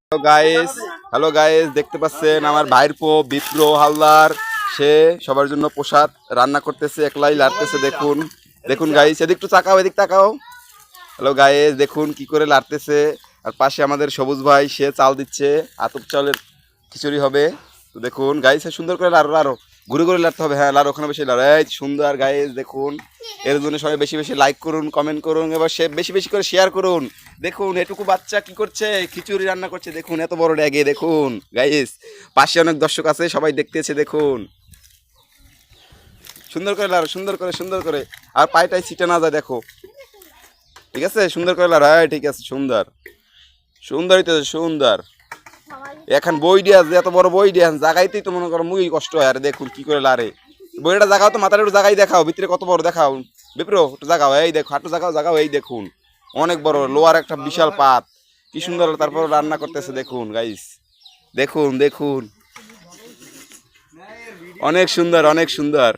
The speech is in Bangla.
হ্যালো গাইস, দেখতে পাচ্ছেন আমার ভাইরপো বিপ্র হালদার। সে সবার জন্য প্রসাদ রান্না করতেছে, একলাই লাড়তেছে। দেখুন দেখুন গাইস, এদিক একটু তাকাও, এদিক তাকাও। হ্যালো গাইস, দেখুন কি করে লাড়তেছে। আর পাশে আমাদের সবুজ ভাই, সে চাল দিচ্ছে, আতপ চালের খিচুড়ি হবে। তো দেখুন গাইস, সুন্দর করে লাড়ো লাড়ো, ঘুরে ঘুরে লাড়তে হবে। হ্যাঁ লাড়ো, ওখানে বেশি লাড়ো। এই সুন্দর গাইস, দেখুন। এর জন্য সবাই বেশি বেশি লাইক করুন, কমেন্ট করুন, এবার সে বেশি বেশি করে শেয়ার করুন। দেখুন এটুকু বাচ্চা কি করছে, খিচুড়ি রান্না করছে। দেখুন এত বড় ড্যাগে, দেখুন গাইস। পাশে অনেক দর্শক আছে, সবাই দেখতেছে। দেখুন সুন্দর করে লাড়ো, সুন্দর করে, সুন্দর করে। আর পায়টাই ছিটে না যায়, দেখো। ঠিক আছে, সুন্দর করে লাড়ো। হ্যাঁ ঠিক আছে, সুন্দর সুন্দর হইতেছে, সুন্দর। এখন বই দিয়া, এত বড় বই দিয়া জাগাইতেই তো মনে করো মুই কষ্ট হয়। আর দেখুন কি করে লারে। বইটা জাগাও তো, মাথাটা একটু জাগাই দেখাও, ভিতরে কত বড় দেখাও। বিপ্রো একটু জাগাও, এই দেখো, হাঁটু জাগাও, জাগাও। এই দেখুন অনেক বড় লোয়ার একটা বিশাল পাত, কি সুন্দর। তারপর রান্না করতেছে, দেখুন গাইস। দেখুন দেখুন, অনেক সুন্দর, অনেক সুন্দর।